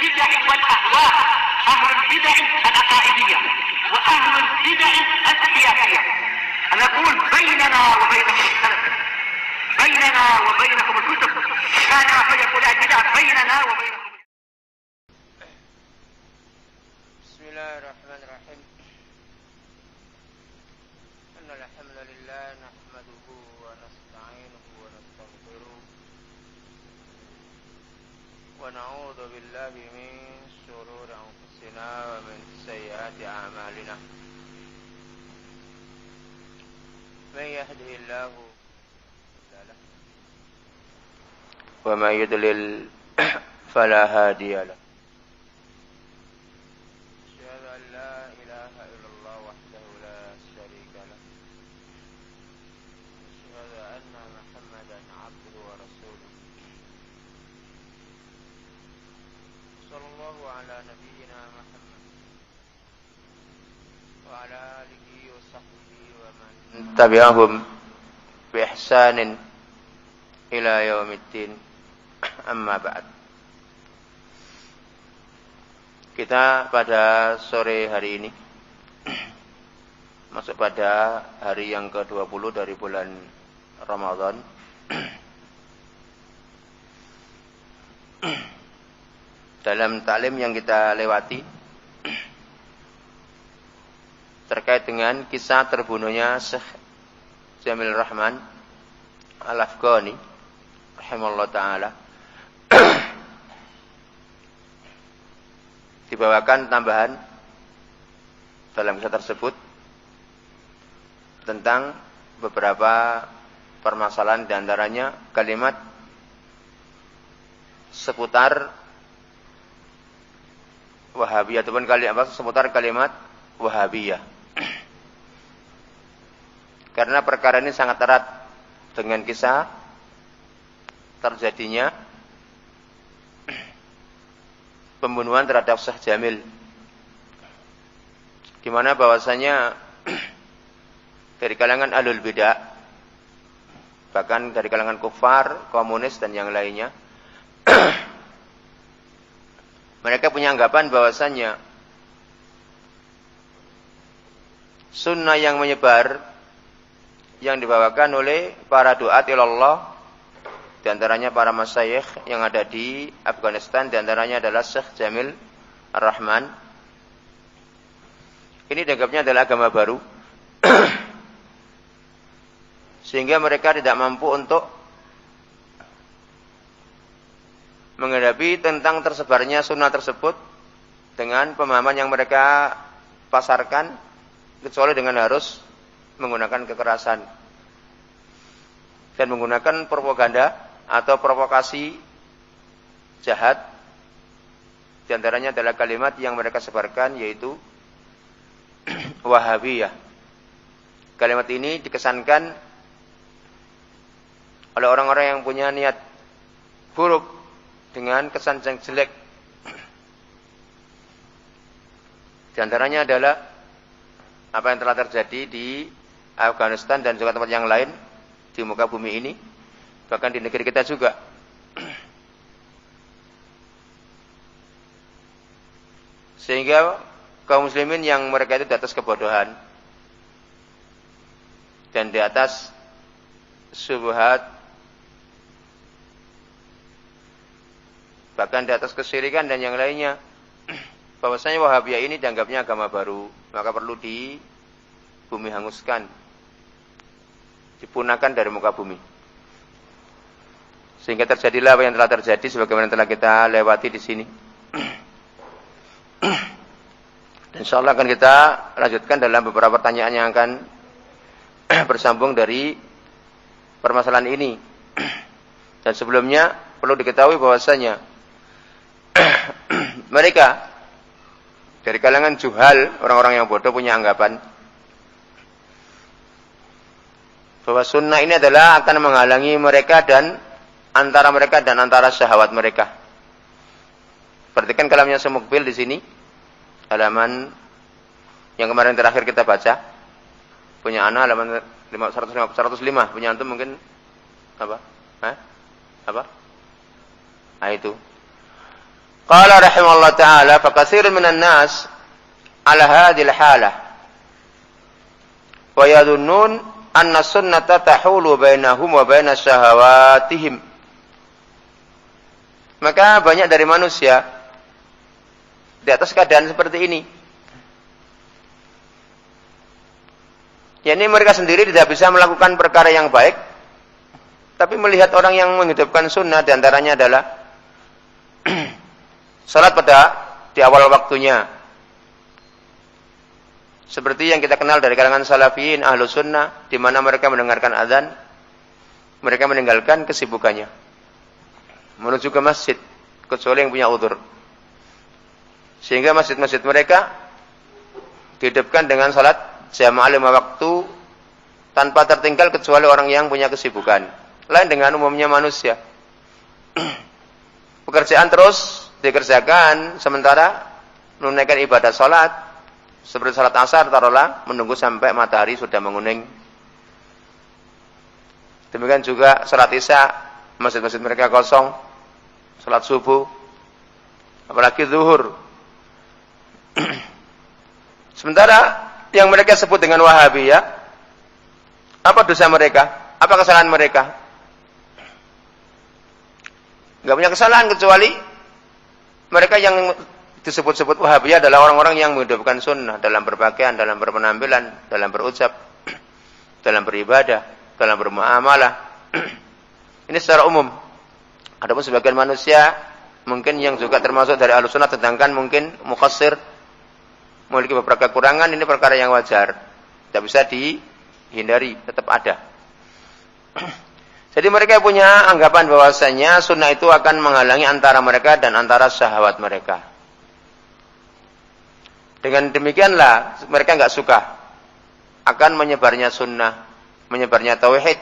البدع والأهواء، أهل البدع العقائدية وأهل البدع السياسية. أنا أقول بيننا وبينكم السلف، بيننا وبينكم الكتب، كان فيقول البدع بيننا وبينكم. بسم الله الرحمن الرحيم. إن الحمد لله نحمده ونستعينه ونستغفره ونعوذ بالله من شرور أنفسنا ومن سيئات أعمالنا. من يهده الله فلا له ومن يضلل فلا هادي له. أشهد أن لا إله إلا الله وحده لا شريك له. أشهد أن محمدا عبده ورسوله. صلى الله على نبينا محمد وعلى آله وصحبه ومن تبعهم بإحسان إلى يوم الدين. Amma ba'd. Kita pada sore hari ini masuk pada hari yang ke-20 dari bulan Ramadan. Dalam taklim yang kita lewati terkait dengan kisah terbunuhnya Syekh Jamil Rahman Al-Afghani rahimahullah ta'ala, dibawakan tambahan dalam kisah tersebut tentang beberapa permasalahan, diantaranya kalimat seputar Wahabiyah ataupun seputar kalimat Wahabiyah. Karena perkara ini sangat erat dengan kisah terjadinya pembunuhan terhadap Syekh Jamil, di mana bahwasanya dari kalangan ahlul bidah, bahkan dari kalangan kufar, komunis dan yang lainnya, mereka punya anggapan bahwasanya sunnah yang menyebar yang dibawakan oleh para duat ilallah, di antaranya para masyayikh yang ada di Afghanistan, di antaranya adalah Syekh Jamil Ar-Rahman. Ini dianggapnya adalah agama baru. Sehingga mereka tidak mampu untuk menghadapi tentang tersebarnya sunnah tersebut dengan pemahaman yang mereka pasarkan, kecuali dengan harus menggunakan kekerasan dan menggunakan propaganda atau provokasi jahat. Di antaranya adalah kalimat yang mereka sebarkan, yaitu Wahabiyah. Kalimat ini dikesankan oleh orang-orang yang punya niat buruk dengan kesan yang jelek. Di antaranya adalah apa yang telah terjadi di Afghanistan dan juga tempat yang lain di muka bumi ini, bahkan di negeri kita juga. Sehingga kaum muslimin yang mereka itu di atas kebodohan dan di atas syubhat, bahkan di atas kesyirikan dan yang lainnya, bahwasanya Wahabiyah ini dianggapnya agama baru, maka perlu di bumi hanguskan, dipunahkan dari muka bumi. Sehingga terjadilah apa yang telah terjadi sebagaimana telah kita lewati di sini. Dan insyaallah akan kita lanjutkan dalam beberapa pertanyaan yang akan bersambung dari permasalahan ini. Dan sebelumnya perlu diketahui bahwasanya mereka dari kalangan juhal, orang-orang yang bodoh, punya anggapan bahwa sunnah ini adalah akan menghalangi mereka dan antara syahwat mereka. Perhatikan kalamnya Semukbil di sini, halaman yang kemarin terakhir kita baca, punya ana halaman 105, punya antum mungkin apa? Apa? Nah itu. Qala rahimahullah ta'ala fa katsirun minan nas ala hadhil halah wa yadhunnun anna sunnata tahulu bainahum wa baina syahawatihim. Maka banyak dari manusia di atas keadaan seperti ini. Yani mereka sendiri tidak bisa melakukan perkara yang baik, tapi melihat orang yang menghidupkan sunnah, diantaranya adalah salat di awal waktunya. Seperti yang kita kenal dari kalangan salafiyin, ahlu sunnah, di mana mereka mendengarkan azan, mereka meninggalkan kesibukannya, menuju ke masjid, kecuali yang punya udzur. Sehingga masjid-masjid mereka dihidupkan dengan salat jamaah 5 waktu tanpa tertinggal kecuali orang yang punya kesibukan. Lain dengan umumnya manusia. Pekerjaan terus dikerjakan sementara menunaikan ibadah salat seperti salat asar taruhlah menunggu sampai matahari sudah menguning. Demikian juga salat isya, masjid-masjid mereka kosong. Salat subuh, apalagi zuhur. Sementara yang mereka sebut dengan Wahabiyah, apa dosa mereka? Apa kesalahan mereka? Enggak punya kesalahan kecuali mereka yang disebut-sebut Wahabiyah adalah orang-orang yang menghidupkan sunnah dalam berpakaian, dalam berpenampilan, dalam berucap, dalam beribadah, dalam bermuamalah. Ini secara umum. Adapun sebagian manusia mungkin yang juga termasuk dari Ahlussunnah sedangkan mungkin muqassir, memiliki beberapa kekurangan, ini perkara yang wajar. Tidak bisa dihindari, tetap ada. Jadi mereka punya anggapan bahwasanya sunnah itu akan menghalangi antara mereka dan antara syahwat mereka. Dengan demikianlah mereka enggak suka akan menyebarnya sunnah, menyebarnya tauhid.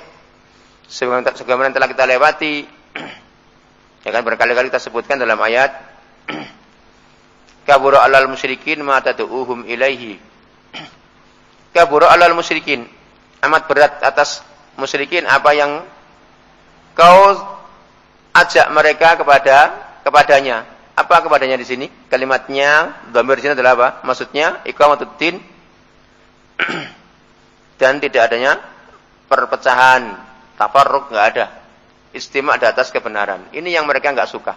Sebagaimana telah kita lewati, ya kan berkali-kali kita sebutkan dalam ayat kabura alal musyrikin ma tad'uuhum ilaihi. Kabura alal musyrikin, amat berat atas musyrikin apa yang kau ajak mereka kepadanya. Apa kepadanya di sini? Kalimatnya dhamir di sini adalah apa? Maksudnya iqamatuddin dan tidak adanya perpecahan, tafarruq enggak ada. Istima' di atas kebenaran. Ini yang mereka enggak suka.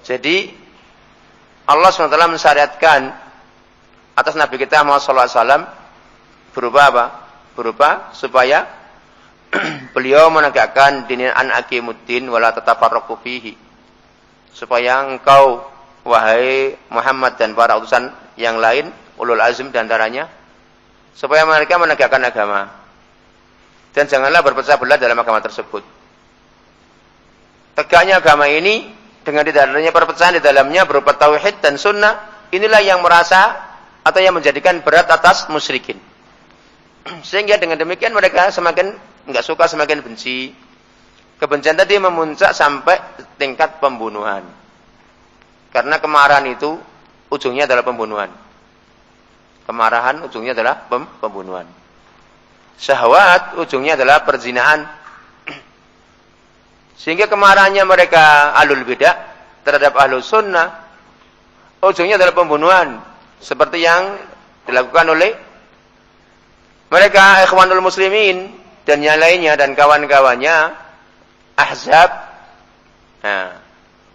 Jadi Allah SWT mensyariatkan atas Nabi kita Muhammad SAW berupa apa? Berupa supaya beliau menegakkan dinin an aqimuddin wala tatafarraqu fihi. Supaya engkau wahai Muhammad dan para utusan yang lain, ulul azm di antaranya, supaya mereka menegakkan agama. Dan janganlah berpecah belah dalam agama tersebut. Tegaknya agama ini dengan tidak adanya perpecahan di dalamnya berupa tauhid dan sunnah, inilah yang merasa atau yang menjadikan berat atas musyrikin. Sehingga dengan demikian mereka semakin enggak suka, semakin benci. Kebencian tadi memuncak sampai tingkat pembunuhan. Karena kemarahan itu ujungnya adalah pembunuhan. Kemarahan ujungnya adalah pembunuhan. Syahwat ujungnya adalah perzinahan. Sehingga kemarahannya mereka ahlul bidah terhadap ahlus sunnah ujungnya adalah pembunuhan. Seperti yang dilakukan oleh mereka ikhwanul muslimin dan yang lainnya dan kawan-kawannya ahzab. Nah,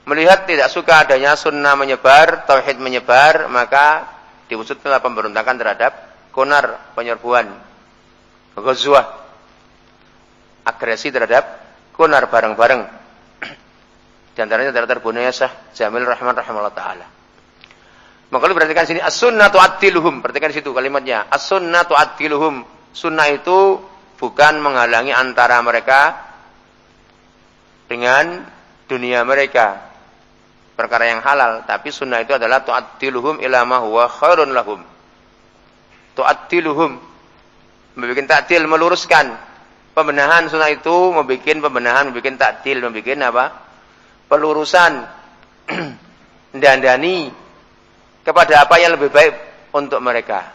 melihat tidak suka adanya sunnah menyebar, tauhid menyebar, maka diwujudkanlah pemberontakan terhadap konar, penyerbuan, ghazwah, agresi terhadap konar bareng-bareng. Di antaranya adalah terbunuhnya Syekh Jamil Rahman rahimahullah taala. Maka lu perhatikan sini as-sunnatu addiluhum, perhatikan di situ kalimatnya. As-sunnatu addiluhum. Sunnah itu bukan menghalangi antara mereka dengan dunia mereka, perkara yang halal, tapi sunnah itu adalah tu'addiluhum ila ma huwa khairun lahum. Tu'addiluhum, membikin ta'dil, meluruskan. Pembenahan sunnah itu membikin pembenahan, membikin ta'dil, membikin apa? Pelurusan. Dandani kepada apa yang lebih baik untuk mereka.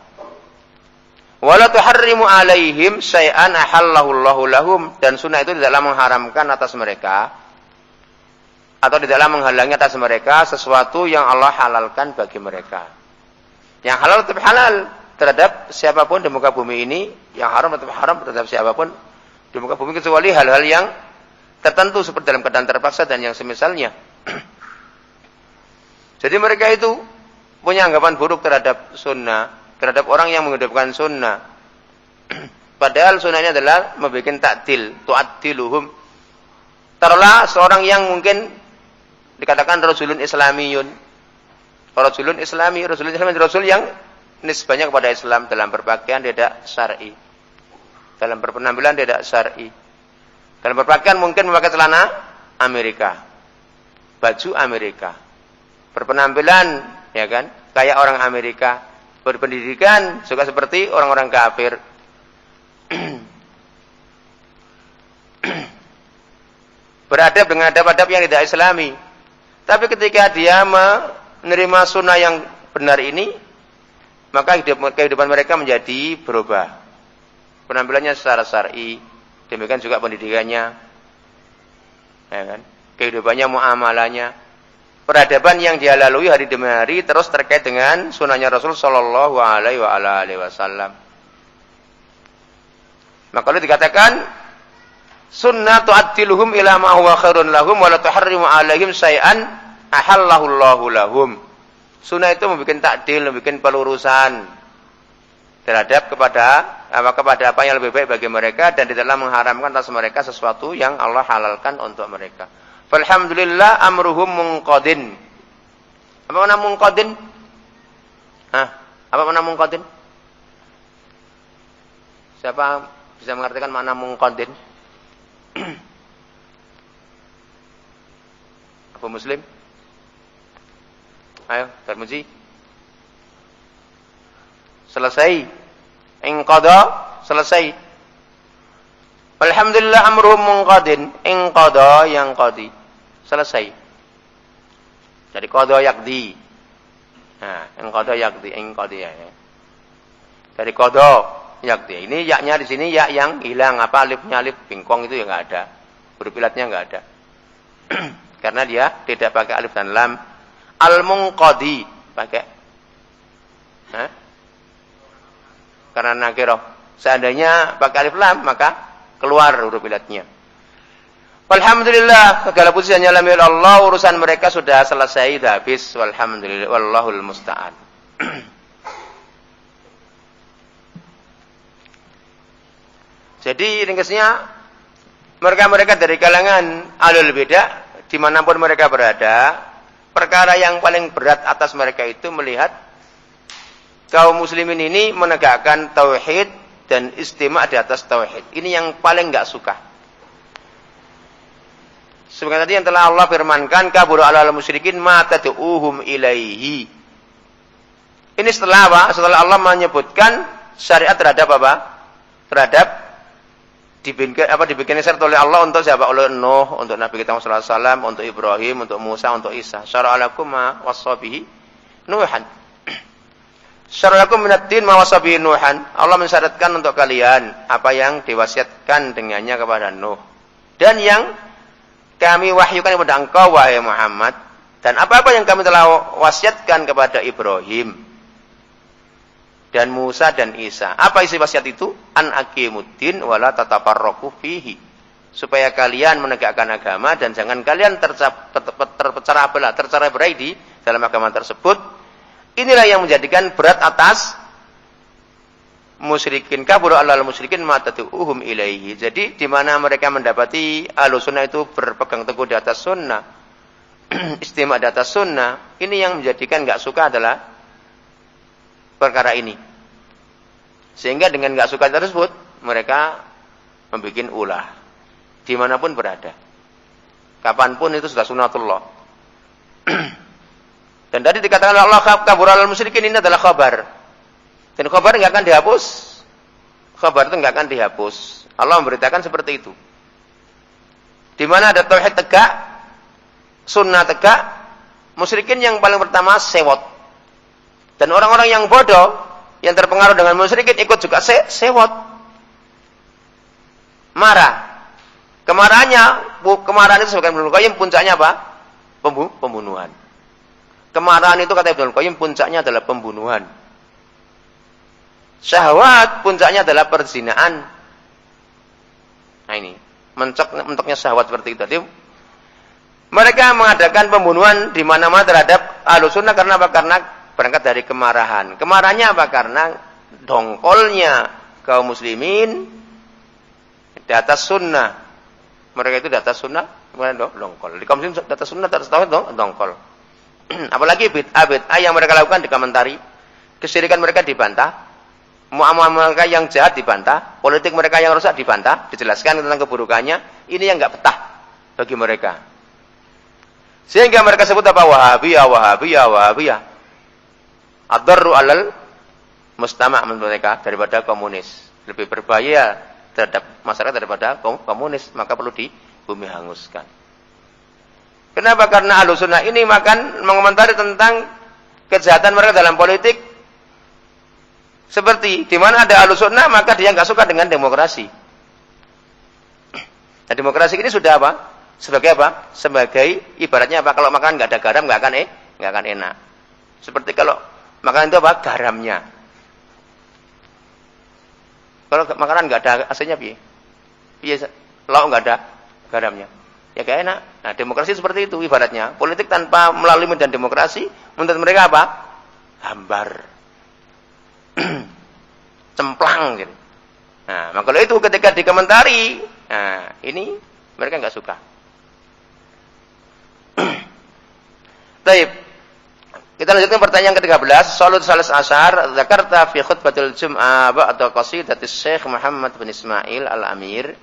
Wala tuharrimu alaihim syai'an ahallahu Allahu lahum, dan sunnah itu tidaklah mengharamkan atas mereka atau tidaklah menghalangi atas mereka sesuatu yang Allah halalkan bagi mereka. Yang halal tetap halal terhadap siapapun di muka bumi ini, yang haram tetap haram terhadap siapapun di muka bumi, kecuali hal-hal yang tertentu seperti dalam keadaan terpaksa dan yang semisalnya. Jadi mereka itu punya anggapan buruk terhadap sunnah, terhadap orang yang menghidupkan sunnah. Padahal sunnah ini adalah membuat ta'dil, tu'addiluhum. Taruhlah seorang yang mungkin dikatakan rajulun islamiyun. Rajulun islami, rasul yang nisbahnya kepada Islam, dalam berpakaian tidak syar'i. Dalam berpenampilan tidak syar'i. Dalam berpakaian mungkin memakai celana Amerika. Baju Amerika. Berpenampilan, ya kan, kayak orang Amerika. Berpendidikan juga seperti orang-orang kafir. Beradab dengan adab-adab yang tidak islami. Tapi ketika dia menerima sunnah yang benar ini, maka kehidupan mereka menjadi berubah. Penampilannya secara syar'i, demikian juga pendidikannya, ya kan? Kehidupannya, muamalahnya, peradaban yang dia lalui hari demi hari terus terkait dengan sunnahnya Rasul Shallallahu Alaihi Wasallam. Maka kalau dikatakan sunnah tu'addiluhum ila ma huwa khairun lahum wa la tuharrimu alaihim syai'an ahallahu Allahu lahum. Sunnah itu membuat takdil, membuat pelurusan terhadap kepada apa yang lebih baik bagi mereka, dan tidaklah mengharamkan atas mereka sesuatu yang Allah halalkan untuk mereka. Alhamdulillah amruhum munqadin. Apa makna munqadin? Apa makna munqadin? Siapa bisa mengartikan makna munqadin? Abu Muslim? Ayo, Tarmuzi. Selesai. Inqadha, selesai. Alhamdulillah amruhum munqadin. Inqadha yang qadi. Selesai. Jadi qadha yaqdi. Inqadha yaqdi, inqadhi ya. Dari qadha yaqdi. Ini yaknya di sini yak yang hilang, alifnya alif bingkong itu ya enggak ada. Huruf ilatnya enggak ada. Karena dia tidak pakai alif dan lam. Al-munqadi pakai. Karena nakirah. Seandainya pakai alif lam maka keluar huruf ilatnya. Alhamdulillah, segala puji hanya milik Allah, urusan mereka sudah selesai, sudah habis. Walhamdulillah, wallahul musta'an. Jadi ringkasnya, mereka dari kalangan ahlul bidah, dimanapun mereka berada, perkara yang paling berat atas mereka itu melihat kaum muslimin ini menegakkan tauhid dan istimak di atas tauhid. Ini yang paling enggak suka. Sebenarnya tadi yang telah Allah firmankan, kabura 'alal musyrikin ma tad'uuhum ilaihi. Ini setelah apa? Setelah Allah menyebutkan syariat terhadap apa? Terhadap dibikin syarat oleh Allah untuk siapa? Oleh Nuh, untuk Nabi kita Muhammad SAW, untuk Ibrahim, untuk Musa, untuk Isa. Syara'alakum ma wassabihi Nuhan. Syara'alakum minad-din ma wassabihi Nuhan. Allah mensyaratkan untuk kalian apa yang diwasiatkan dengannya kepada Nuh. Dan yang kami wahyukan kepada engkau, wahai Muhammad. Dan apa-apa yang kami telah wasiatkan kepada Ibrahim dan Musa dan Isa. Apa isi wasiat itu? An aqimuddin wala tatafarraqu fihi. Supaya kalian menegakkan agama dan jangan kalian terpecah belah, tercerai berai di dalam agama tersebut. Inilah yang menjadikan berat atas musyrikin. Kabura 'alal musyrikin ma tad'uuhum ilaihi. Jadi di mana mereka mendapati Ahlussunnah itu berpegang teguh di atas sunnah, istimak di atas sunnah, ini yang menjadikan enggak suka adalah perkara ini. Sehingga dengan enggak suka tersebut, mereka membuat ulah dimanapun berada. Kapanpun itu sudah sunatullah. Dan tadi dikatakan Allah kabura 'alal musyrikin, ini adalah khabar. Dan khabar enggak akan dihapus. Khabar itu enggak akan dihapus. Allah memberitakan seperti itu. Di mana ada tauhid tegak, sunnah tegak, musyrikin yang paling pertama sewot. Dan orang-orang yang bodoh, yang terpengaruh dengan musyrikin ikut juga sewot. Marah. Kemarahan itu sebagai Ibnu Qayyim puncaknya apa? pembunuhan. Kemarahan itu kata Ibnu Qayyim puncaknya adalah pembunuhan. Syahwat puncaknya adalah perzinaan. Nah ini, mentoknya syahwat seperti itu. Jadi, mereka mengadakan pembunuhan di mana-mana terhadap Ahlussunnah karena apa? Karena berangkat dari kemarahan. Kemarahannya apa? Karena dongkolnya kaum muslimin di atas sunnah. Mereka itu di atas sunnah, kemudian dongkol. Di kaum muslimin di atas sunnah, di atas tauhid dongkol. Apalagi bid'ah yang mereka lakukan dikomentari, kesyirikan mereka dibantah, muamalah mereka yang jahat dibantah, politik mereka yang rusak dibantah, dijelaskan tentang keburukannya. Ini yang enggak betah bagi mereka. Sehingga mereka sebut apa? Wahabiyah. Ad-darru 'alal mustama' menurut mereka daripada komunis. Lebih berbahaya terhadap masyarakat daripada komunis, maka perlu dibumi hanguskan. Kenapa? Karena Ahlussunnah ini mengomentari tentang kejahatan mereka dalam politik. Seperti di mana ada Ahlussunnah, maka dia nggak suka dengan demokrasi. Nah, demokrasi ini sudah apa? Sebagai apa? Sebagai ibaratnya apa? Kalau makan nggak ada garam nggak akan enak. Seperti kalau makanan itu apa? Garamnya. Kalau makanan nggak ada asinnya piye? Lauk nggak ada garamnya. Ya gak enak. Nah, demokrasi seperti itu ibaratnya. Politik tanpa melalui medan demokrasi, menurut mereka apa? Hambar. Cemplang gitu. Nah, maka itu ketika dikomentari, nah, ini mereka nggak suka. Baik. Kita lanjutkan pertanyaan ke-13. Salat salas asyar, dzakarta fi khutbatil Jum'ah atau qasidatis Syekh Muhammad bin Ismail Al-Amir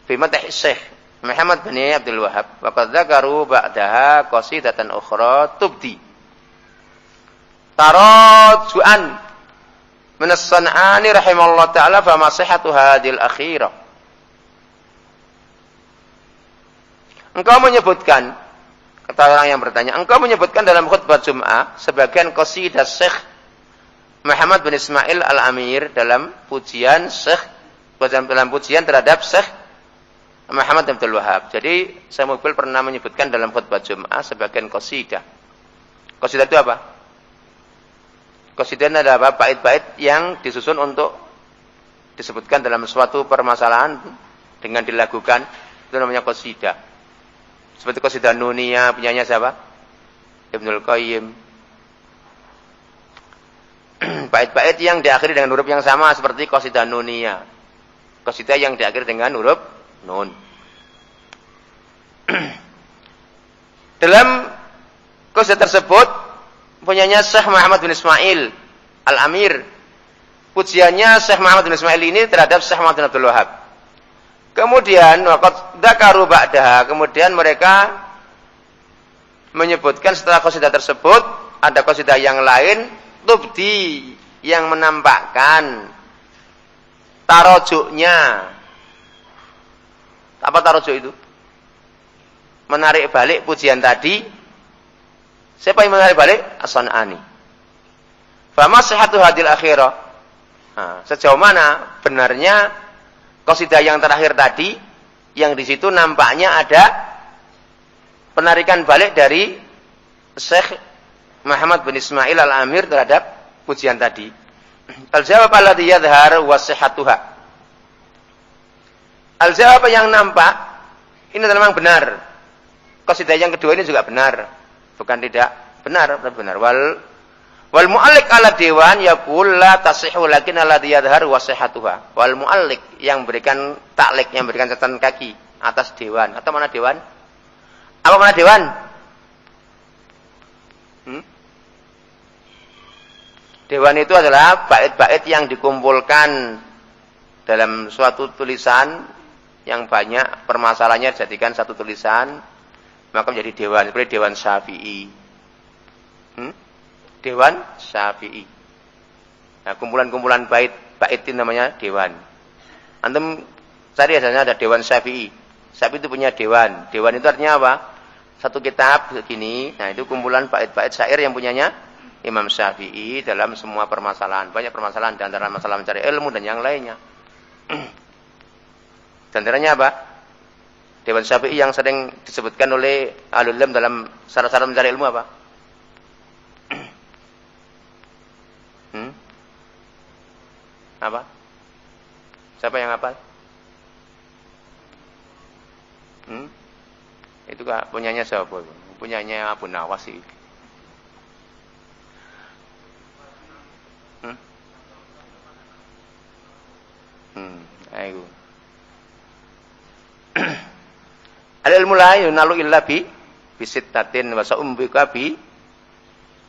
fi madh Syekh Muhammad bin Abdul Wahhab. Wa qad dzakaru ba'daha qasidatan ukhra tubdi tarajuan min as-San'ani rahimallahu ta'ala fa ma sihhatu hadhil akhirah. Engkau menyebutkan, kata orang yang bertanya, engkau menyebutkan dalam khutbah Jum'ah sebagian qasidah Syekh Muhammad bin Ismail Al-Amir dalam pujian terhadap Syekh Muhammad Abdul Wahhab. Jadi saya mobil pernah menyebutkan dalam khutbah Jum'ah sebagian qasidah. Qasidah itu apa? Qasidah adalah apa? Bait-bait yang disusun untuk disebutkan dalam suatu permasalahan dengan dilakukan. Itu namanya qasidah. Seperti qasidah Nuniyah punyanya siapa? Ibnul Qayyim. Bait-bait yang diakhiri dengan huruf yang sama seperti qasidah Nuniyah. Qasidah yang diakhiri dengan huruf nun. Dalam qasidah tersebut punyanya Syekh Muhammad bin Ismail Al-Amir. Pujiannya Syekh Muhammad bin Ismail ini terhadap Syekh Muhammad bin Abdul Wahhab. Kemudian waqad dzakaru ba'daha, kemudian mereka menyebutkan setelah qasidah tersebut ada qasidah yang lain tubdi yang menampakkan tarojuknya. Apa tarojuk itu? Menarik balik pujian tadi. Siapa yang menarik balik? As-San'ani. Fama sihhatu hadil akhirah. Nah, sejauh mana benarnya qasidah yang terakhir tadi, yang di situ nampaknya ada penarikan balik dari Syekh Muhammad bin Ismail Al-Amir terhadap pujian tadi. Al-jawab alladhi yadhhar wa sihhatuha. Al-jawab yang nampak ini memang benar. Qasidah yang kedua ini juga benar. Bukan tidak benar, benar. Wal mu'allik ala dewan yaqul la tasihhu lakin alladhi yadhhar wa sihhatuha. Wal mu'allik yang berikan taklik, yang berikan catatan kaki atas dewan. Atau mana dewan? Apa mana dewan? Dewan itu adalah bait-bait yang dikumpulkan dalam suatu tulisan yang banyak permasalahannya dijadikan satu tulisan, maka menjadi dewan. Seperti Dewan Syafi'i. Dewan Syafi'i. Nah, kumpulan-kumpulan bait itu namanya dewan. Antum cari asalnya ada Dewan Syafi'i. Syafi'i itu punya dewan. Dewan itu artinya apa? Satu kitab begini. Nah, itu kumpulan bait-bait syair yang punyanya Imam Syafi'i dalam semua permasalahan. Banyak permasalahan di antara masalah mencari ilmu dan yang lainnya. Dan antaranya apa? Dewan Syafi'i yang sering disebutkan oleh ahlul ilm dalam syarat-syarat mencari ilmu apa? Apa? Siapa yang hafal? Itu kah punyanya siapa? Punyanya Abu Nawas sih. Ayo. Al-ilmu la yunalu illa bisittatin wa sa'umbika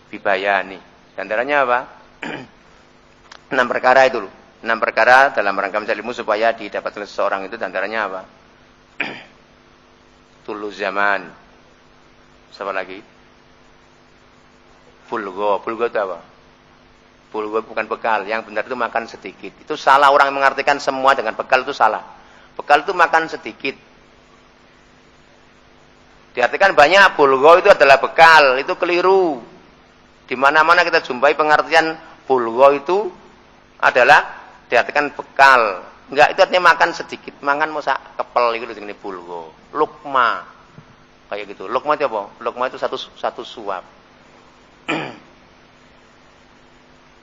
bibayani. Di antaranya apa? 6 perkara itu loh. 6 perkara dalam rangka mencari ilmu supaya didapatkan seseorang itu. Di antaranya apa? Tulu zaman. Siapa lagi? Bulgo. Bulgo itu apa? Bulgo bukan bekal. Yang benar itu makan sedikit. Itu salah orang yang mengartikan semua dengan bekal itu salah. Bekal itu makan sedikit. Diartikan banyak, bulgo itu adalah bekal, itu keliru. Di mana-mana kita jumpai pengertian bulgo itu adalah diartikan bekal. Enggak, itu artinya makan sedikit, makan masa kepel itu ini bulgo. Lukma. Kayak gitu. Lukma itu apa? Lukma itu satu suap.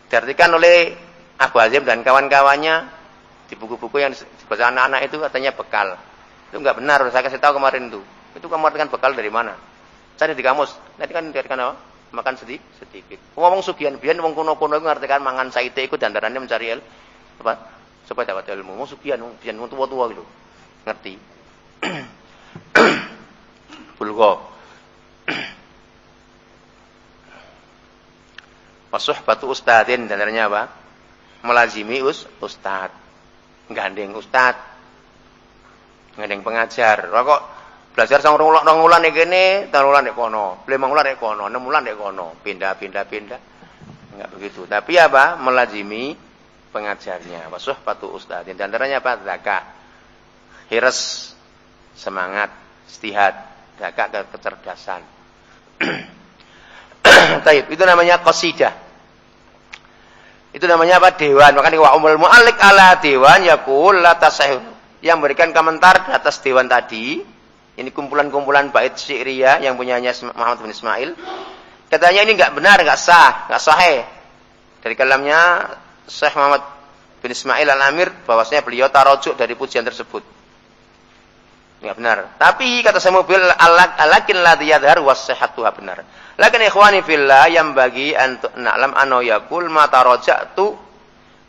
Diartikan oleh Abu Hazim dan kawan-kawannya di buku-buku yang dibaca anak-anak itu katanya bekal. Itu enggak benar, saya kasih tahu kemarin itu. Itu kamu artikan bekal dari mana? Cari di kamus. Nanti kan diartikan apa? Makan sedikit. Ngomong sugihan biyen wong kuno-kuno iku ngartikan mangan saite iku dandarannya mencari ilmu. Apa? Supaya dapat ilmu. Wong sugihan biyen wong tua-tua gitu. Ngerti. Bulgo. Wasuhbatu ustadzin dandarannya apa? Melazimi ustad. Gandeng ustad. Gandeng pengajar. Kok belajar sang rong wulan nek kene, 3 wulan nek kono, 5 wulan nek kono, 6 wulan nek kono, pindah. Enggak begitu. Tapi apa? Melazimi pengajarnya. Wasuhbatu ustadzin. Dan antaranya apa? Zakat. Hirs, semangat, istihad, zakat kecerdasan. Taib, itu namanya qasidah. Itu namanya apa? Dewan. Makanya wa umul mu'allik ala dewan yaqul la tasahih. Yang memberikan komentar atas dewan tadi. Ini kumpulan-kumpulan bait syi'riyah yang punyanya Muhammad bin Ismail. Katanya ini enggak benar, enggak sah, enggak sahih. Dari kalamnya Syekh Muhammad bin Ismail Al-Amir bahwasanya beliau tarojuk dari pujian tersebut. Enggak benar. Tapi kata saya mobil alakin ladzi yadhhar was-sihhatu benar. Lakin ikhwani fillah yang bagi antu na'lam anna yaqul ma tarajatu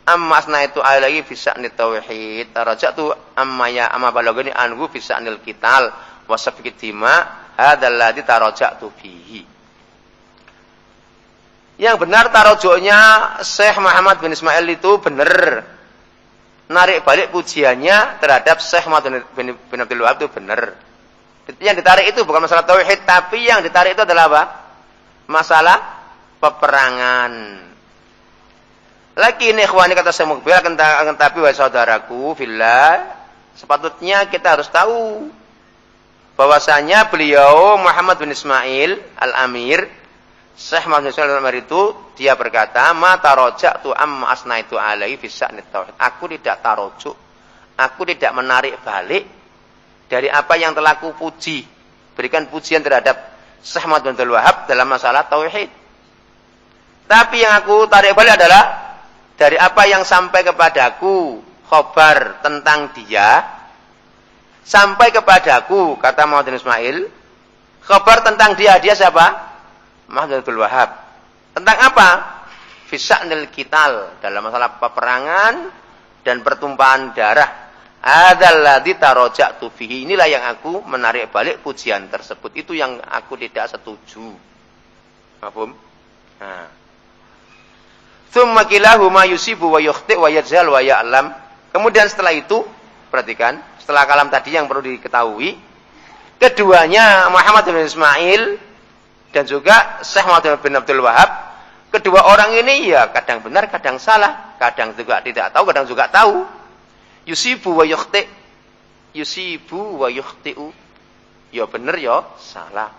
amma asnaitu alaihi fi sya'ni tauhid. Tarajatu amma balagani anhu fi sya'nil qital wa safqid dima hadzal ladzi tarajatu fihi. Yang benar tarojoknya Syekh Muhammad bin Ismail itu benar. Narik balik pujiannya terhadap Syekh Muhammad bin Abdul Wahab itu benar. Yang ditarik itu bukan masalah tauhid, tapi yang ditarik itu adalah apa? Masalah peperangan. Lagi ini ikhwani kata saya mukbil akan tapi wahai saudaraku fillah, sepatutnya kita harus tahu bahwasanya beliau Muhammad bin Ismail Al-Amir, Syekh Muhammad bin Ismail Al-Amir itu dia berkata, "Ma taraja'tu amma asnaitu alaihi fi sya'nit tauhid." Aku tidak tarojuk, aku tidak menarik balik dari apa yang telah aku puji, berikan pujian terhadap Syekh Muhammad bin Abdul Wahab dalam masalah tauhid. Tapi yang aku tarik balik adalah dari apa yang sampai kepadaku khabar tentang dia sampai kepadaku, kata Muhammad bin Ismail, khabar tentang dia siapa? Muhammad bin Abdul Wahab. Tentang apa? Fi sya'nil qital, dalam masalah peperangan dan pertumpahan darah. Hadzal ladzi taraja'tu fihi. Inilah yang aku menarik balik pujian tersebut. Itu yang aku tidak setuju. Paham? Nah. Tsumma kilahuma yusibu wa yukhti wa yajhal wa ya'lam. Kemudian setelah itu, perhatikan, setelah kalam tadi yang perlu diketahui, keduanya Muhammad bin Ismail dan juga Syekh Muhammad bin Abdul Wahab, kedua orang ini ya kadang benar, kadang salah, kadang juga tidak tahu, kadang juga tahu. Yusibu wa yukhti, yusibu wa yukhti'u, ya benar ya salah.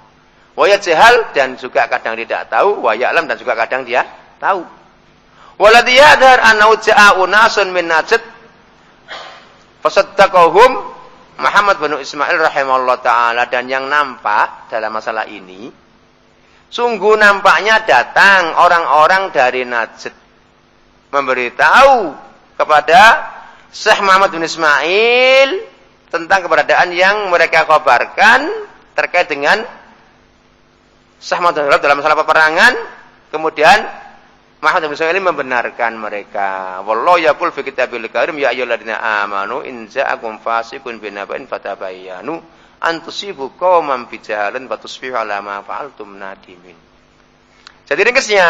Wa yajhal, dan juga kadang tidak tahu, wa ya'lam, dan juga kadang dia tahu. Waladhi yadhar annahu ja'a unasun min najd fasaddaqahum Muhammad bin Ismail rahimahullah ta'ala dan yang nampak dalam masalah ini, sungguh nampaknya datang orang-orang dari Najd memberitahu kepada Syekh Muhammad bin Ismail tentang keberadaan yang mereka kabarkan terkait dengan Syekh Muhammad bin Ismail dalam masalah peperangan. Kemudian Muhammad bin Ismail membenarkan mereka. Wallahu yaqul fi kitabil karim ya ayyuhalladzina amanu in ja'akum fasiqun binaba'in fatabayyanu an tusibu qauman bijahalin fatusbihu ala ma fa'altum nadimin. Jadi ringkasnya,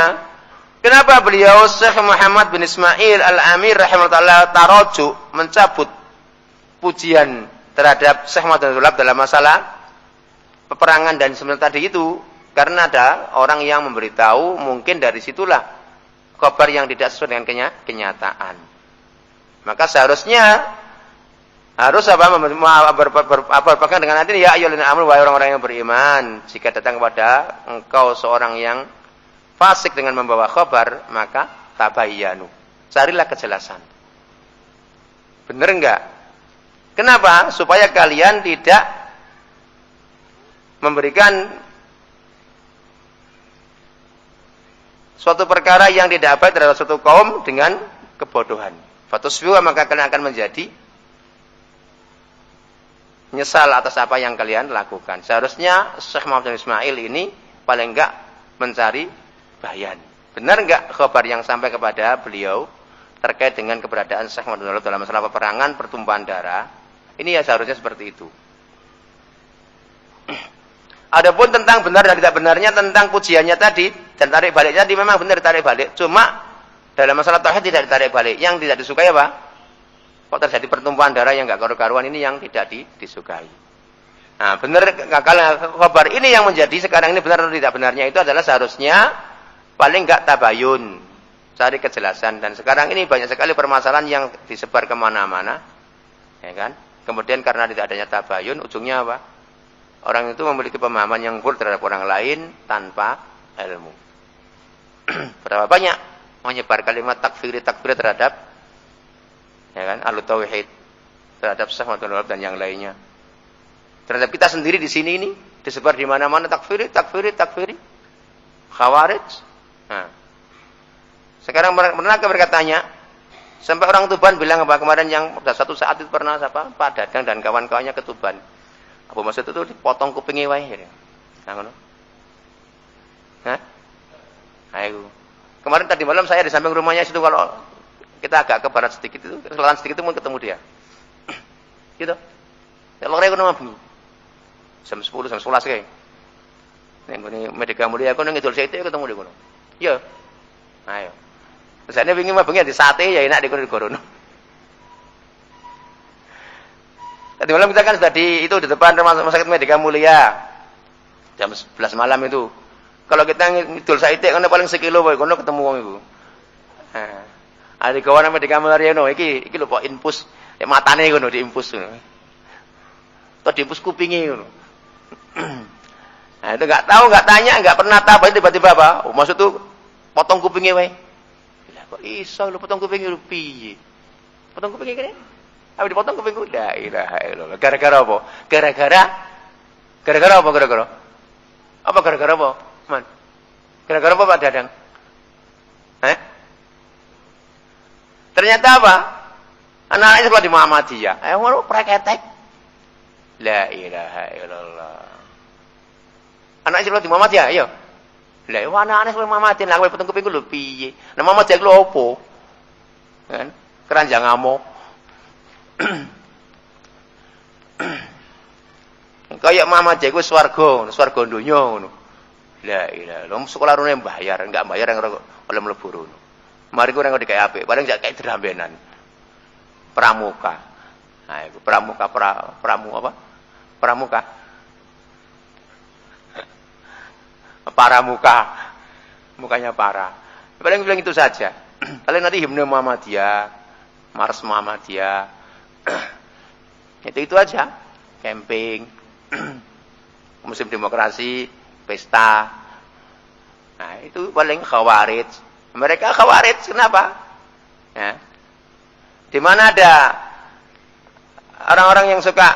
kenapa beliau Syekh Muhammad bin Ismail Al-Amir rahimahullah taroju mencabut pujian terhadap Syekh Muhammad bin Ismail dalam masalah peperangan dan sebenarnya tadi itu karena ada orang yang memberitahu, mungkin dari situlah kabar yang tidak sesuai dengan kenyataan. Maka seharusnya harus berpegang dengan hati ya ayyuhalladzina amanu wahai orang-orang yang beriman, jika datang kepada engkau seorang yang fasik dengan membawa kabar, maka tabayyanu. Carilah kejelasan. Benar enggak? Kenapa? Supaya kalian tidak memberikan suatu perkara yang tidak baik terhadap suatu kaum dengan kebodohan. Fatusbihu, maka kalian akan menjadi nyesal atas apa yang kalian lakukan. Seharusnya Syekh Muhammad bin Ismail ini paling enggak mencari bayan. Benar enggak kabar yang sampai kepada beliau terkait dengan keberadaan Syekh Muhammad bin Ismail dalam masalah peperangan, pertumpahan darah? Ini ya seharusnya seperti itu. Adapun tentang benar dan tidak benarnya tentang pujiannya tadi dan tarik baliknya tadi memang benar tarik balik. Cuma dalam masalah tauhid tidak ditarik balik. Yang tidak disukai apa? Kok terjadi pertumpahan darah yang enggak karu-karuan, ini yang tidak disukai. Nah, benar kalau kabar ini yang menjadi sekarang ini benar atau tidak benarnya itu adalah seharusnya paling enggak tabayun, cari kejelasan. Dan sekarang ini banyak sekali permasalahan yang disebar kemana-mana, ya kan? Kemudian karena tidak adanya tabayun, ujungnya apa? Orang itu memiliki pemahaman yang full terhadap orang lain tanpa ilmu. Berapa banyak menyebar kalimat takfir terhadap, ya kan, ahlu tauhid, terhadap Syekh Muhammad dan yang lainnya. Terhadap kita sendiri di sini ini disebar di mana-mana takfir, khawarij. Nah, sekarang pernahkah mereka tanya sampai orang Tuban bilang apa kemarin yang pada satu saat itu pernah Pak Dadang dan kawan-kawannya ke Tuban. Abu Masud itu dipotong kupingnya wae ya. Nah ngono. Hah? Ayo. Kemarin tadi malam saya di samping rumahnya situ, kalau kita agak ke barat sedikit itu, ke selatan sedikit itu mau ketemu dia. Gitu. Ya lore kono mabung. Jam 10, jam 11 kae. Ning ngene Merdeka Mulia kono ngidul sithik ketemu di kono. Iya. Ayo. Biasanya wingi mabungnya di sate ya enak di kono. Tadi malam kita kan sudah di depan rumah sakit Merdeka Mulia. Jam 11 malam itu. Kalau kita ngidul saitik kan paling sekilo wae kono ketemu wong iku. Nah, ada kawan Merdeka Mulia no iki lho kok infus matane ngono diinfus ngono. Atau diinfus kupinge ngono. Nah, itu enggak tahu, enggak tanya, enggak pernah tahu tiba-tiba apa? Oh, maksud tuh potong kupinge wae. Lah kok iso lho potong kupinge lho piye? Potong kupinge kene? Apa dipotong kupingku? La ilaha illallah. Gara-gara apa? Gara-gara apa? Apa gara-gara apa? Man. Gara-gara apa Pak Dadang? Ternyata apa? Anak-anaknya sekolah di Muhammadiyah. Ngono praketek. La ilaha illallah. Anak sekolah di Muhammadiyah, iya. Lah anak-anak sekolah Muhammadiyah, lah kowe potong kupingku lho piye? Nah Muhammadiyah ku opo? Kan? Keranjang amok. Kayak Muhammad iku swarga donya ngono. La ilaha illallah. Sekolah rene bayar, enggak bayar yang oleh mlebu rono. Mari ku ora dikai apik, paling jak kayak drambenan. Pramuka. Nah, iku pramuka Pramuka. Paramuka. Mukanya parah. Paling bilang itu saja. Paling nanti himne Muhammadiyah, Mars Muhammadiyah. Itu aja, camping, musim demokrasi, pesta. Nah, itu paling khawarij. Mereka khawarij, kenapa? Ya. Di mana ada orang-orang yang suka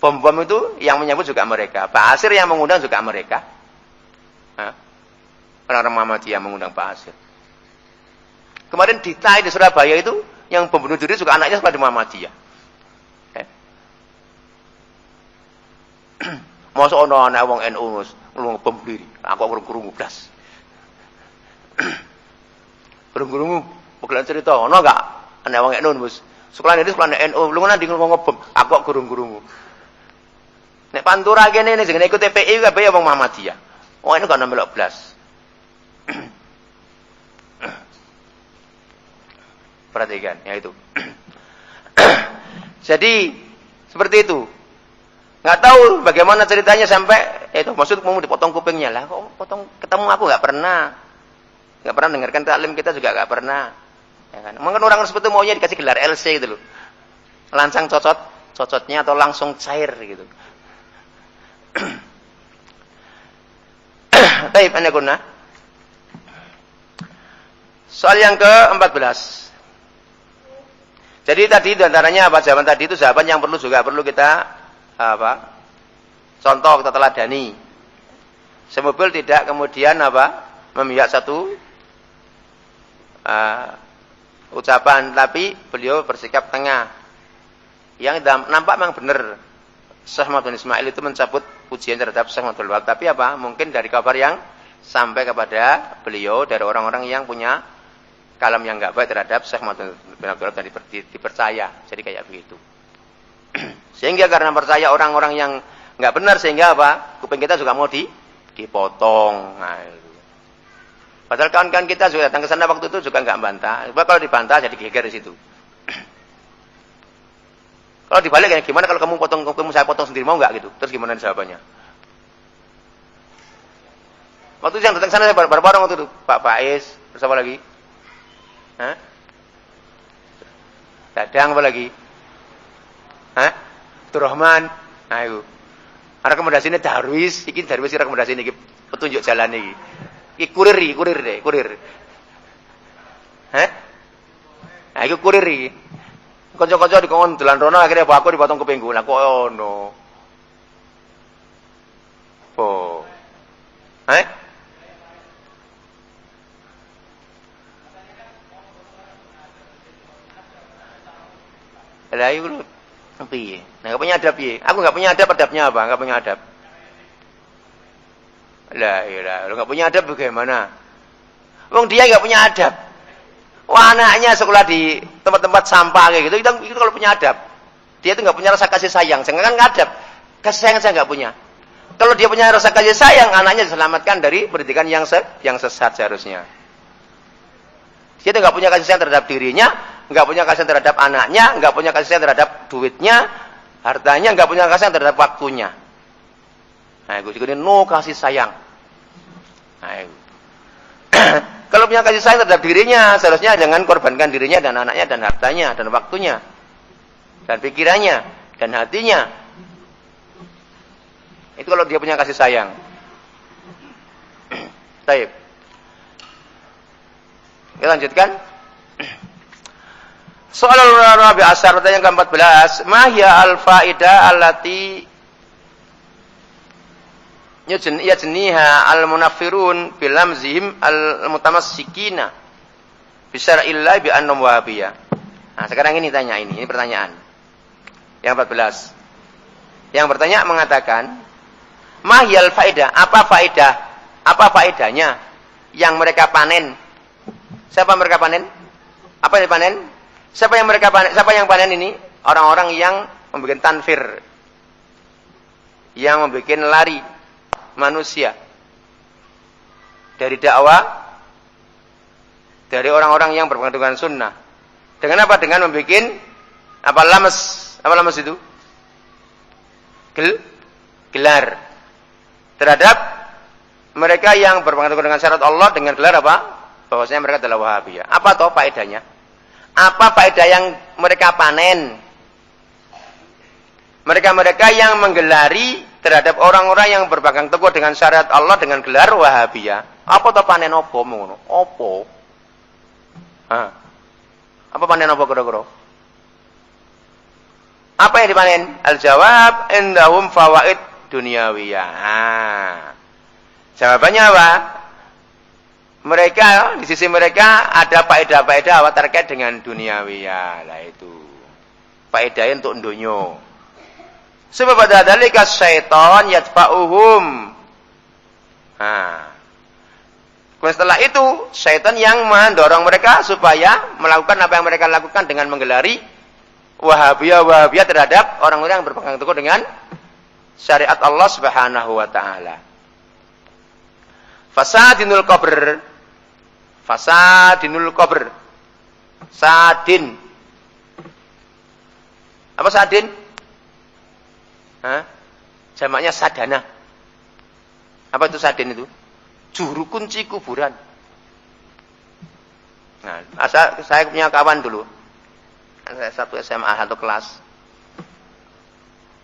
Bom-bom itu yang menyambut juga mereka. Pak Asir yang mengundang juga mereka. Orang-orang Muhammadiyah mengundang Pak Asir. Kemarin di Tai di Surabaya itu yang pembunuh diri juga anaknya sekolah di Muhammadiyah. Masa ono anak wong NU ngomong bom diri. Aku kurung-kurung blas. Kurung-kurung bukan cerita ono enggak? Anak wong NU Mus. Sekolah ini sekolah NU, lu nanti ngomong bom. Aku kurung-kurung. Nek pantura kene ning jenenge ikut TPI kabeh ya wong Muhammadiyah. Oh ini gak melok blas. Perhatikan ya itu. Jadi seperti itu. Nggak tahu bagaimana ceritanya sampai itu maksud mau dipotong kupingnya lah. Kok potong ketemu aku nggak pernah. Nggak pernah dengarkan taklim kita juga nggak pernah. Ya kan? Mungkin orang seperti itu maunya dikasih gelar LC gitu loh. Lancang cocotnya atau langsung cair gitu. Baik, Anda guna. Soal yang ke-14. Jadi tadi diantaranya apa? Jawaban tadi itu jawaban yang perlu kita contoh kita teladani. Semobil tidak kemudian memihak satu ucapan, tapi beliau bersikap tengah. Yang nampak memang benar. Syekh Muhammad bin Ismail itu mencabut pujian terhadap Syekh Muhammad Abdul Wahab, tapi mungkin dari kabar yang sampai kepada beliau dari orang-orang yang punya kalam yang enggak baik terhadap Syekh Muhammad bin Abdul Wahab dan dipercaya. Jadi kayak begitu. Sehingga karena percaya orang-orang yang enggak benar sehingga kuping kita juga mau dipotong. Nah, itu. Padahal kawan-kawan kita juga datang ke sana waktu itu juga enggak bantah. Sebab kalau dibantah jadi geger di situ. Kalau dibalik kayak gimana kalau kamu potong kupingmu saya potong sendiri mau enggak gitu? Terus gimana jawabannya? Waktu itu yang datang ke sana saya bareng-bareng waktu itu Pak Faiz bersama lagi. Dadang apa lagi? Abdul Rahman. Nah itu. Rekomendasinya Darwis, iki Darwis rekomendasi ini petunjuk jalan iki. Iki kurir deh. Nah itu kurir iki. Kanca-kanca dikon dolan rono akhirnya aku dipotong kupingku. Lah kok ono. Oh. Lah iku piye? Nah, enggak punya adab piye? Aku enggak punya adab, adabnya apa? Enggak punya adab. Lah iya, lu enggak punya adab bagaimana? Wong dia enggak punya adab. Wah, anaknya sekolah di tempat-tempat sampah kayak gitu, itu kalau punya adab. Dia itu enggak punya rasa kasih sayang, jangan kan adab. Kasih sayang saya enggak punya. Kalau dia punya rasa kasih sayang, anaknya diselamatkan dari pendidikan yang sesat seharusnya. Dia itu enggak punya kasih sayang terhadap dirinya, enggak punya kasih sayang terhadap anaknya, enggak punya kasih sayang terhadap duitnya, hartanya, enggak punya kasih sayang terhadap waktunya. Nah, itu juga no kasih sayang. Nah, itu. Kalau punya kasih sayang terhadap dirinya, seharusnya jangan korbankan dirinya dan anaknya dan hartanya dan waktunya dan pikirannya dan hatinya. Itu kalau dia punya kasih sayang. Baik. Kita lanjutkan. Soal Rabi Asar yang ke-14, ma hiya al-faidah allati yajniha al-munaffirun bilamzihim al-mutamassikina bisyar'illah bi annahum wahabiyah. Nah, sekarang ini pertanyaan. Yang 14. Yang bertanya mengatakan, ma hiya al-faidah, apa faedahnya yang mereka panen? Siapa mereka panen? Apa yang dipanen? Siapa yang panen ini? Orang-orang yang membuat tanfir. Yang membuat lari manusia dari dakwah, dari orang-orang yang berpegang dengan sunnah. Dengan apa? Dengan membuat lames itu? Gelar terhadap mereka yang berpegang teguh dengan syarat Allah dengan gelar apa? Bahwasanya mereka adalah Wahabiyah. Apa toh faedahnya? Apa faedah yang mereka panen? Mereka-mereka yang menggelari terhadap orang-orang yang berpegang teguh dengan syariat Allah dengan gelar Wahabiyah. Apa toh panen apa ngono? Apa? Apa panen apa kira-kira? Apa yang dipanen? Al-jawab indahum fawaid dunyawiyah. Jawabannya apa? Mereka, di sisi mereka ada faedah-faedah terkait dengan duniawiyah. Lah itu. Faedahnya untuk dunia. Sebab pada dalika syaitan yadfa'uhum. Kemudian setelah itu, syaitan yang mendorong mereka supaya melakukan apa yang mereka lakukan dengan menggelari wahabiyah terhadap orang-orang yang berpegang teguh dengan syariat Allah Subhanahu wa taala. Fasadinul qabr. Sadin. Apa sadin? Jamaknya sadana. Apa itu sadin itu? Juru kunci kuburan. Nah, saya punya kawan dulu. Saya satu SMA, satu kelas.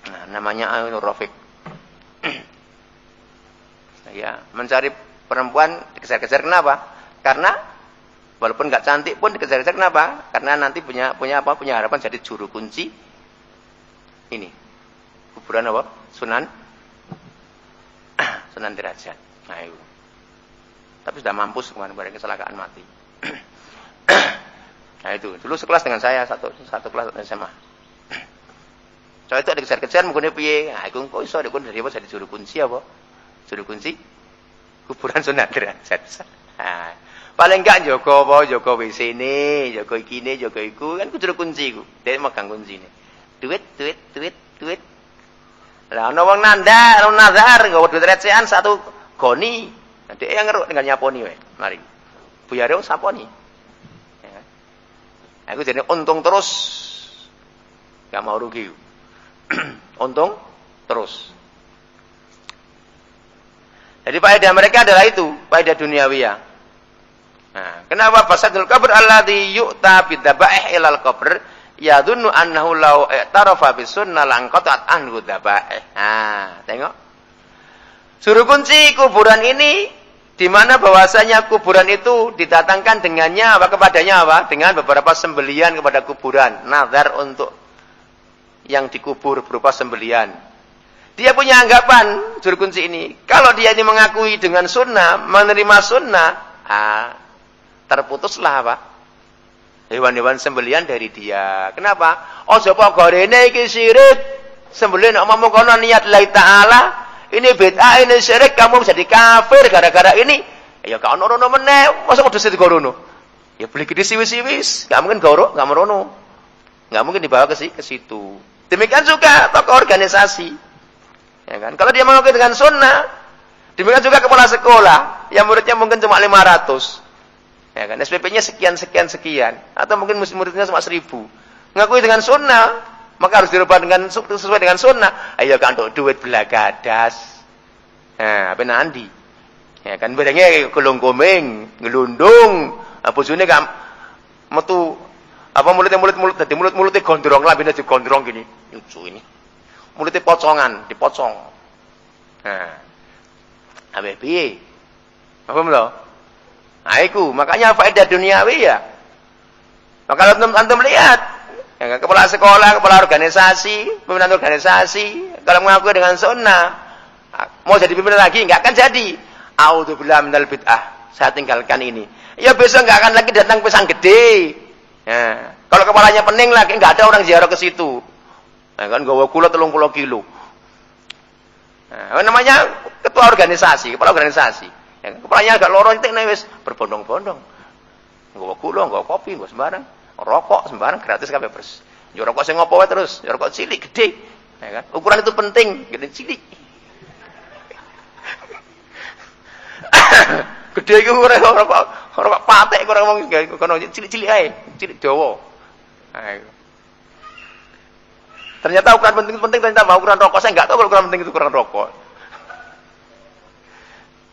Nah, namanya Ainur Rafiq. Ya, mencari perempuan dikejar-kejar kenapa? Karena walaupun nggak cantik pun dikejar-kejar kenapa? Karena nanti punya harapan jadi juru kunci ini. Kuburan apa? Sunan Derajat. Nah, itu. Tapi sudah mampus kemarin kecelakaan mati. Nah, itu. Dulu sekelas dengan saya, satu kelas SMA. Soalnya itu dikejar-kejar menggunakan piye? Nah, iku kok iso dikon dari apa jadi juru kunci apa? Juru kunci kuburan Sunan Derajat. Nah, paling enggak jaga WC ini, jaga iki ne, jaga iku, kan juru kunci iku. Dia megang kuncine. Duit. Lah ana wong nazar, nggawa duit recehan satu goni. Nah, dia yang ngeruk dengan nyaponi wae. Mari. Buyare wong saponi. Ya. Aku jadi untung terus. Enggak mau rugi. Untung terus. Jadi faedah mereka adalah itu, faedah duniawiyah. Nah, kenapa fasadul qabr alladhi yu'ta bidzabaih ilal qabr yadhunnu annahu law i'tarafa bisunnah lanqata'at anhu dzabaih. Nah, tengok. Suruh kunci kuburan ini di mana bahwasanya kuburan itu didatangkan dengannya apa kepadanya apa? Dengan beberapa sembelian kepada kuburan, nazar untuk yang dikubur berupa sembelian. Dia punya anggapan juru kunci ini, kalau dia ini mengakui dengan sunnah, menerima sunnah, terputuslah apa? Hewan-hewan sembelian dari dia. Kenapa? Oh, sapa gorene iki syirik. Sembelih nek omong kono niat lillahi taala, ini bid'ah, ini syirik, kamu jadi kafir gara-gara ini. Ya gak ono rono meneh, masa kudu sing digorono. Ya beli gede siwis-siwis, gak mungkin goro, gak merono. Gak mungkin dibawa ke situ. Demikian juga tokoh organisasi. Ya kan? Kalau dia mengakui dengan sunnah, demikian juga kepala sekolah yang muridnya mungkin cuma 500. Ya kan? SPP-nya sekian. Atau mungkin muridnya cuma 1000. Mengakui dengan sunnah, maka harus dirubah dengan sesuai dengan sunnah. Ayo kan untuk duit belagadas. Nah, apa nanti? Ya kan bedanya golong komeng, ngelundung, bojone gak metu apa mulutnya gondrong lah, bina digondrong gini. Lucu ini. Mulutnya pocongan, dipocong. Nah. Apa piye? Paham lho? Nah, itu makanya faedah duniawi ya. Maka antum lihat, ya, kepala sekolah, kepala organisasi, pimpinan organisasi, kalau mengaku dengan sunnah, mau jadi pimpinan lagi enggak akan jadi. A'udzubillahi minal bid'ah. Saya tinggalkan ini. Ya besok enggak akan lagi datang pisang gede. Ya. Kalau kepalanya pening lagi enggak ada orang ziarah ke situ. Nah, kan gawa gula 30 kilo. Nah, namanya ketua organisasi, kepala organisasi. Ya, kepalanya agak lorong itu wis berbondong-bondong. Gawa gula, gawa kopi, gawa sembarang. Rokok sembarang gratis kabeh bers. Yo rokok sing ngopo wae terus, yo rokok cilik gede. Ya kan? Ukuran itu penting, gede cilik. Gede iku rokok patek ora wong kono cilik-cilik ae, cilik dawa. Nah, ternyata ukuran penting ternyata mau ukuran rokok. Saya enggak tahu kalau ukuran penting itu ukuran rokok.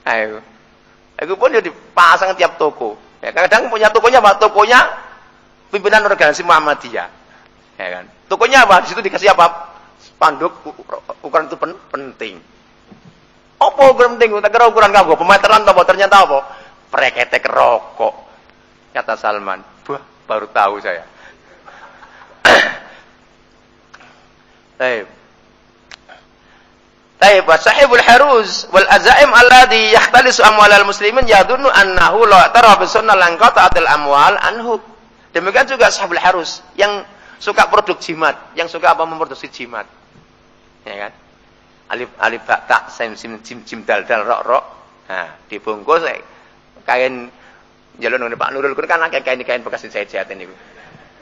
Ayo. Aku pun ya dipasang tiap toko. Ya, kadang punya tokonya apa? Tokonya pimpinan organisasi Muhammadiyah. Ya kan? Tokonya apa? Di situ dikasih apa? Spanduk ukuran itu penting. Apa ukuran penting? Tak kira ukuran kamu pemeteran apa? Ternyata apa? Preketek rokok. Kata Salman. Wah, baru tahu saya. Baik. Baik, sahibul haruz wal azaim alladhi yakhtalisu amwalal muslimin yadunnu annahu la tara bi sunnah lan qata'atil amwal anhu. Demikian juga sahibul haruz yang suka produk jimat, yang suka memproduksi jimat. Ya kan? Alif ba ta sim dal rok. Nah, dibungkus kain jalur nang Pak Nurul kan kain bekas jahat-jahat niku.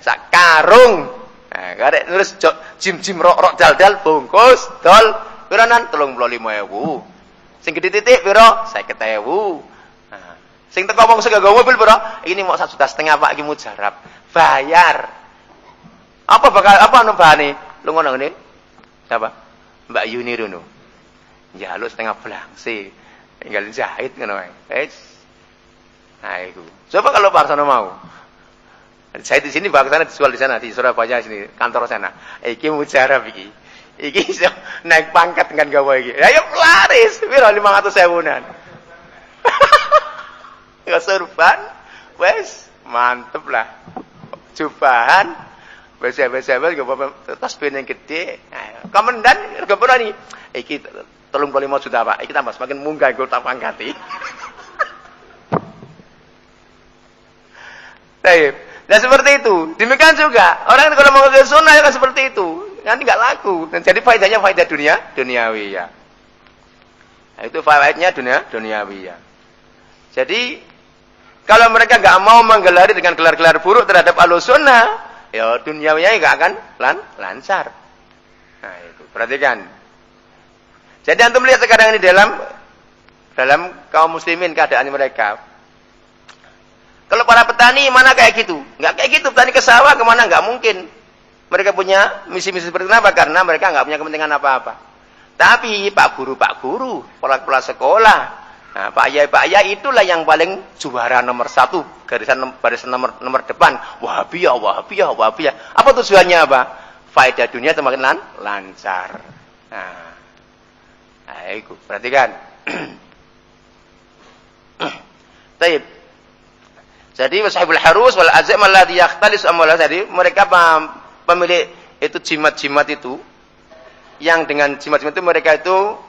Sak karung. Nah, karek nulis jim rok dal bungkus dol piranan 35.000. Sing gede titik pira 50.000. Nah, sing teko wong sing nggawa mobil pira? Ini mau 1,5 juta Pak iki mujarab. Bayar. Apa anu bahane? Lu ngono ngene. Siapa? Mbak Yuni rono. Njaluk setengah blangse. Tinggal jahit ngono wae. Nah, itu. Coba kalau Pak Arsono mau. Saya di sini Pak sana dijual di sana di Surabaya sini, kantor sana. Iki mujarab iki. Iki iso naik pangkat dengan gawe iki. Ya yo laris, piro 500.000-an. Ya surban. Wes, mantep lah. Jubahan. Wes tas ben yang gede. Nah, komandan rego pira niki? Iki 35 juta, Pak. Iki tambah semakin munggah nggo tak pangkati. Baik. Nah seperti itu. Demikian juga orang kalau mau ke sunnah kan seperti itu. Nanti nggak laku. Dan jadi faedahnya faedah duniawi ya. Nah, itu faedahnya duniawi ya. Jadi kalau mereka nggak mau menggelari dengan gelar-gelar buruk terhadap Ahlussunnah, ya duniawinya nggak akan lancar. Nah itu perhatikan. Jadi antum lihat sekarang ini dalam kaum muslimin keadaan mereka. Kalau para petani mana kayak gitu? Enggak kayak gitu. Petani ke sawah kemana? Enggak mungkin. Mereka punya misi-misi seperti apa? Karena mereka enggak punya kepentingan apa-apa. Tapi Pak Guru, kepala sekolah, nah, Pak Yai itulah yang paling juara nomor 1. Barisan nomor depan. Wahabiyah. Apa tujuannya apa? Faedah dunia semakin lancar. Nah, itu. Perhatikan. Baik. Jadi sahibul harus wal azam alladhi yakhtalis amwala tadi mereka pemilik itu jimat-jimat itu yang dengan jimat-jimat itu mereka itu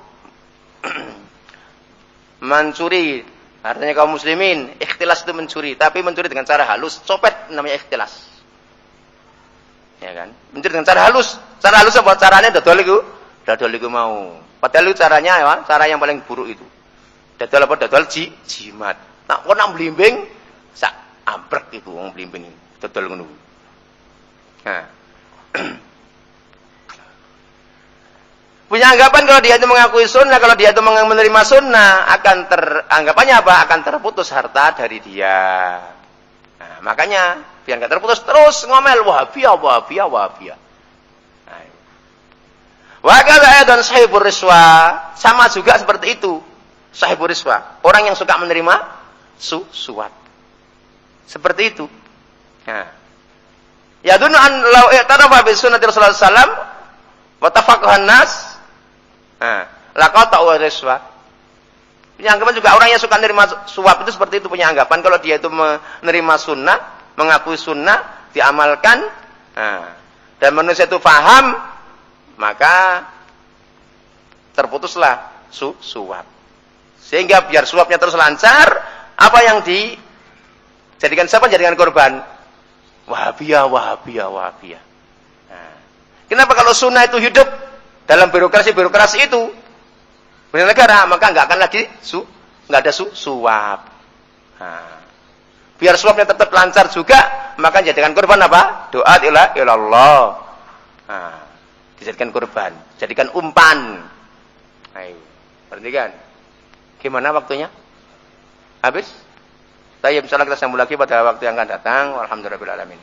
mencuri. Artinya kaum muslimin ikhtilas itu mencuri, tapi mencuri dengan cara halus, copet namanya ikhtilas. Ya kan? Mencuri dengan cara halus. Cara halus apa caranya? Dodol iku mau. Padahal itu caranya ya, cara yang paling buruk itu. Dodol apa? Dodol jimat. Nah, kok nak blimbing sak ambrek itu wong blimbing dodol ngono. Nah. Punya anggapan kalau dia itu mengakui sunnah, kalau dia itu menerima sunnah, anggapannya apa? Akan terputus harta dari dia. Nah, makanya biar enggak terputus terus ngomel Wahabiyah. Nah. Wa kadza dan sahibur riswa, sama juga seperti itu. Sahibur riswa, orang yang suka menerima suap. Seperti itu. Nah. Ya dunu an law i'tarafa bi sunnati Rasulullah sallallahu alaihi wasallam wa tafaqahan nas. Nah, laqata wa riswa. Punya anggapan juga orang yang suka menerima suap itu seperti itu punya anggapan kalau dia itu menerima sunnah, mengakui sunnah, diamalkan, dan manusia itu paham, maka terputuslah suap. Sehingga biar suapnya terus lancar, apa yang dijadikan siapa? Jadikan korban. Wahabiyah. Nah, kenapa kalau sunnah itu hidup dalam birokrasi itu bernegara, maka nggak akan lagi nggak ada suap. Nah, biar suapnya tetap lancar juga, maka jadikan korban apa? Doa ilallah. Nah, dijadikan korban, jadikan umpan. Ayo, perhatikan. Gimana waktunya? Habis? Tayyib, insyaallah kita sambung lagi pada waktu yang akan datang. Alhamdulillahirabbil alamin.